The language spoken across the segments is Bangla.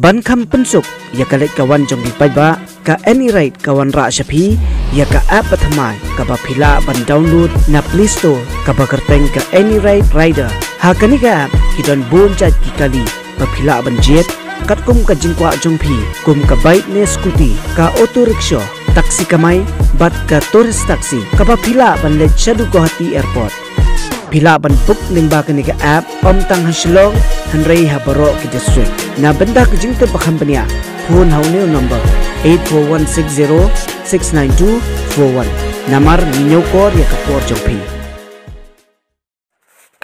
ban kham pensuk ya kalet kawan jong di paiba ka any right kawan ra shapi ya ka app pathamai ka ba phila ban download na Play Store ka ba kerteng ka any right rider ha kani ka app hidon bon chat ki kali ba phila ban jet kat kum ka jingkwa jong phi kum ka bike ne scooty ka auto rickshaw taxi kamai bat ka tourist taxi ka ba phila ban le chadu Guwahati airport phila ban book ning ba kani ka app om tang haslong hanrei ha baro ki district na benda ka jing te pakham bania phone haune number 8416069241 namar ninyo kor ya ka por jong phi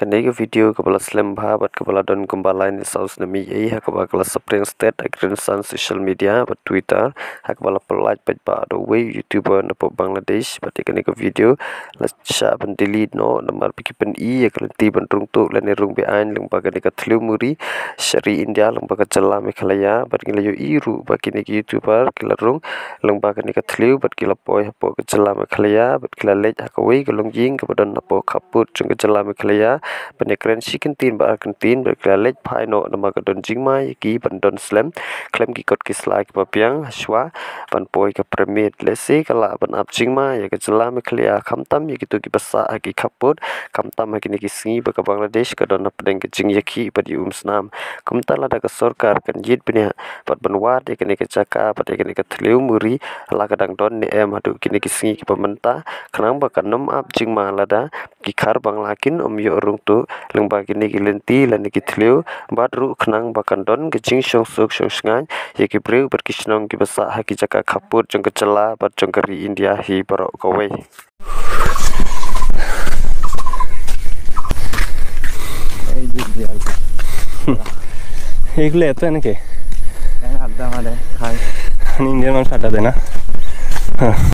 Kandai ke video kepala slam bat kepala don kembala ini saus nami ai ha kepala kelas spring state agrensan social media bat Twitter ha kepala pelaj pat ba do way YouTuber na po Bangladesh bat kani ke video la sha ban delete no namar piki pen I ya kalti ban rung tu lan rung be ain lung baga ka thlu muri shari India lung baga jalla me khalaya bat kila yo iru ba kini ke YouTuber kila rung lung baga ni ka thlu bat kila poi ha po ka jalla me khalaya bat kila lej ha ka way ka lung jing ka badon na po khaput chung ka jalla me khalaya penekren sikentin ba arkentin berkelek pai no nama kadon jingmai ki bandon slam klem ki kot ki slide ba piang shwa ban poi ka permit lesi kala ban ap jingma ya ka jela me klia khamtam ya kitu ki basa ki khaput khamtam ki ni ki singi ba ka Bangladesh ka don apdeng ki jing yaki ba di umsnam kumtala da ka sarkar kan jit bnya bat banwat ya ni ka chaka ba ya ni ka thleu muri la kadang don ni em hadu ki ni ki singi ki pamenta khanang ba kanom ap jingma lada ki khar banglakin yo rung tu lung ba kini kilenti lan ki thleu bat ru khnang ba kandon ke jing shong suk shong sngan ye ki breu ber kisnong ki basa ha ki jaka khaput jong kecela bat jong kari India hi baro kowe এগুলো এত নাকি আড্ডা মারে খাই ইন্ডিয়ান মানুষ আড্ডা দেয় না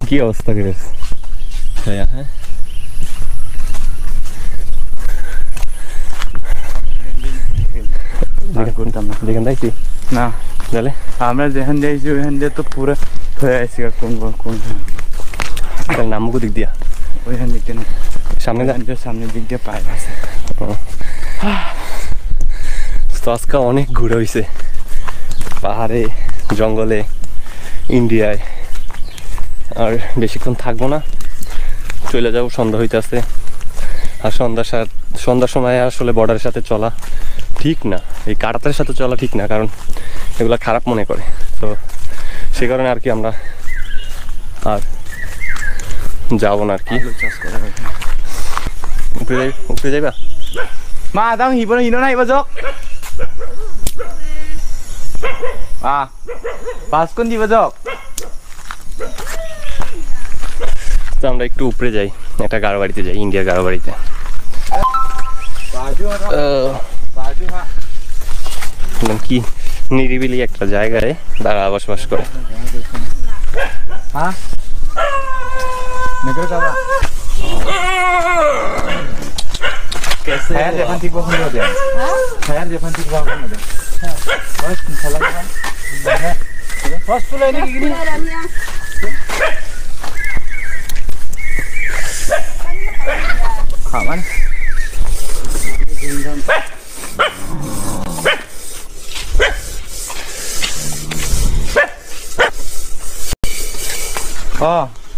কি অবস্থা করে হ্যাঁ দেখেন দেখছি না তাহলে আমরা যেখান যাইছি ওইখান দিয়ে তো পুরো হয়ে আসছি কোন তাহলে নামবো দিক দিয়া ওইখান দিক দিয়ে সামনে সামনের দিক দিয়ে পায়ে আছে তো আজকে অনেক ঘুরে হয়েছে পাহাড়ে জঙ্গলে ইন্ডিয়ায় আর বেশিক্ষণ থাকবো না চলে যাবো সন্ধ্যা হইতে আসতে আর সন্ধ্যার সময় আসলে বর্ডারের সাথে চলা ঠিক না এই কাটাতারের সাথে চলা ঠিক না কারণ এগুলো খারাপ মনে করে তো সে কারণে আর কি আমরা আর যাবো না আর কি উপরে যাইবা মা দাম হিনো না হিব যোগ পাঁচ কোন দিব যোগ তো আমরা একটু উপরে যাই একটা গাড়ো বাড়িতে যাই ইন্ডিয়ার গাড়ো বাড়িতে কি নিরিবিলি একটা জায়গায় দাঁড়া বসবাস করে খামান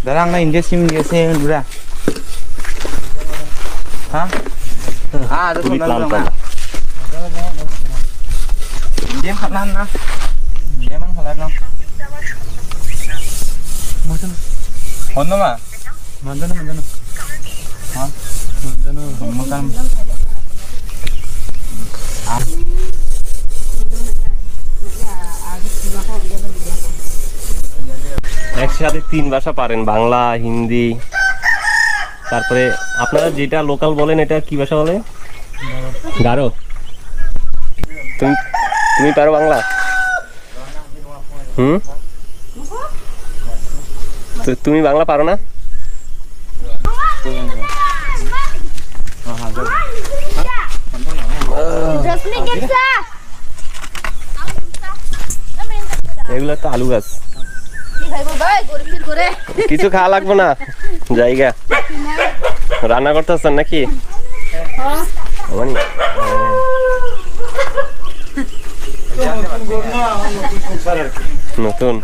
darang na India sim dia sen bura ha ada tu dalam dia khalan na dia man khalan na macam honno ma mandana ha mandana makan একসাথে 3 ভাষা পারেন বাংলা হিন্দি তারপরে আপনারা যেটা লোকাল বলেন এটা কি ভাষা বলে গারো তুমি পারো বাংলা তুমি বাংলা পারো না এগুলো তো আলু গাছ কিছু খাওয়া লাগবে না জায়গা রান্না করতেছেন নাকি নতুন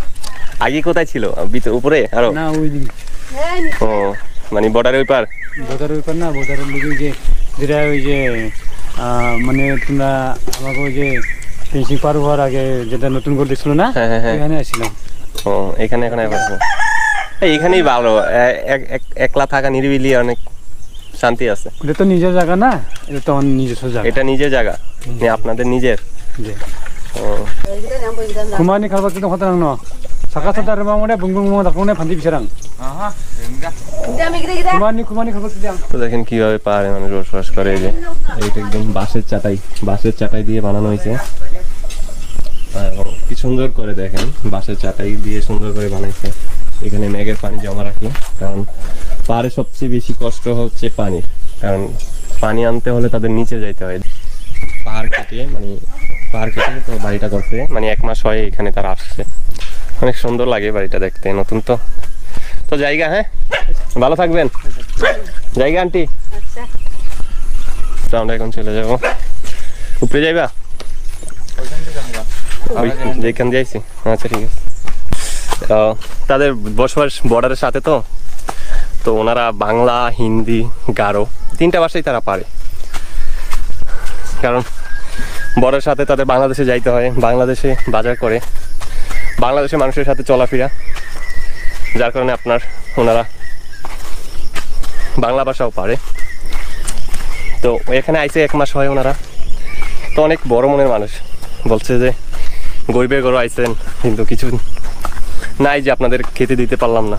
আগে কোথায় ছিল উপরে আরো না ওই দিকে ও মানে বর্ডারের ওই পার বোতারের উপর না বোতারের লিগে যে যেটা ওই যে মানে তোমরা আমাকে ওই যে ফেন্সিং পার হওয়ার আগে যেটা নতুন করে দিছিল না এখানে আসছিলাম ও এখানে এখন এইখানেই ভালো একলা থাকা নিরিবিলি অনেক শান্তি আছে এটা তো নিজের জায়গা না এটা তো আমার নিজস্ব জায়গা এটা নিজের জায়গা আপনাদের নিজের ও কুমানি খাবার কিন্তু কথা না সাকা সাদা রে মামুড়ে বুংবুং মো দাকুনে ফান্দি বিছরাং কুমানি খাবার কিন্তু তো দেখেন কিভাবে পাহাড়ে মানুষ বসবাস করে এই যে এইটা একদম বাঁশের চাটাই দিয়ে বানানো হয়েছে কি সুন্দর করে দেখেন বাঁশের চাটাই দিয়ে সুন্দর করে বানাইছে এখানে মেঘের পানি জমা রাখে কারণ পাহাড়ে সবচেয়ে বেশি কষ্ট হচ্ছে পানির কারণ পানি আনতে হলে তাদের নিচে যাইতে হয় পাহাড় কেটে তো বাড়িটা করতে মানে 1 মাস হয় এখানে তারা আসছে অনেক সুন্দর লাগে বাড়িটা দেখতে নতুন তো জায়গা হ্যাঁ ভালো থাকবেন জায়গা আন্টি তো আমরা এখন চলে যাবো উপরে যাইবা যেখান যাইছি আচ্ছা ঠিক আছে তাদের বসবাস বর্ডারের সাথে তো ওনারা বাংলা হিন্দি গারো 3টা ভাষাই তারা পারে কারণ বর্ডারের সাথে তাদের বাংলাদেশে যাইতে হয় বাংলাদেশে বাজার করে বাংলাদেশের মানুষের সাথে চলাফেরা যার কারণে ওনারা বাংলা ভাষাও পারে তো এখানে আইসে 1 মাস হয় ওনারা তো অনেক বড় মনের মানুষ বলছে যে গরিবের ঘরে আইসেন কিন্তু কিছু নাই যে আপনাদের খেতে দিতে পারলাম না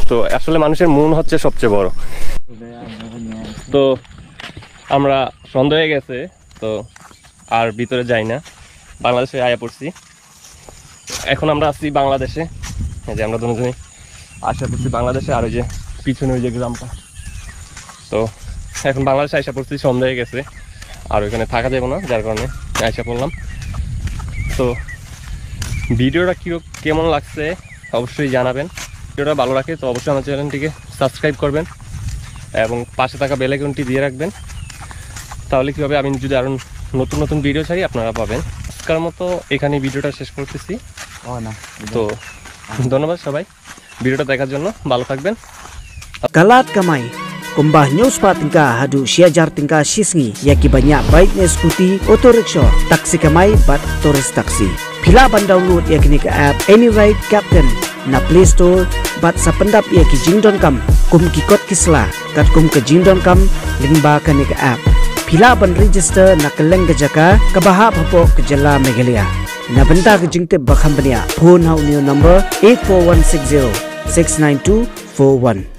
তো আসলে মানুষের মন হচ্ছে সবচেয়ে বড় তো আমরা সন্ধ্যা হয়ে গেছে তো আর ভিতরে যাই না বাংলাদেশে আয়া পড়ছি এখন আমরা আসছি বাংলাদেশে এই যে আমরা দুজনেই আশা করছি বাংলাদেশে আর ওই যে পিছনে ওই যে গ্রামটা তো এখন বাংলাদেশে আশা করছি সন্ধ্যা হয়ে গেছে আর ওইখানে থাকা যাবে না যার কারণে আশা করলাম তো ভিডিওটা কেমন লাগছে অবশ্যই জানাবেন ভিডিওটা ভালো লাগে তো অবশ্যই আমার চ্যানেলটিকে সাবস্ক্রাইব করবেন এবং পাশে থাকা বেল আইকনটি দিয়ে রাখবেন তাহলে কীভাবে আমি যদি আরও নতুন ভিডিও ছাড়ি আপনারা পাবেন আজকের মতো এখানে ভিডিওটা শেষ করতেছি তো ধন্যবাদ সবাই ভিডিওটা দেখার জন্য ভালো থাকবেন Kalat kamai kumbah news pa tingka hadu siajar tingka sisngi yaki banyak baiknya skuti auto rickshaw taksi kamai bat tourist taksi pila ban download yakni ke app AnyRide Captain na Play Store bat sa pendap yaki jingdon kam kum ki kot kisla kat kum ke jingdon kam lingba kan ke app pila ban register na keleng ke jaka kabaha bhapo ke jala Meghalaya na benta ke jingte bakhambania phone hau new number 84160 69241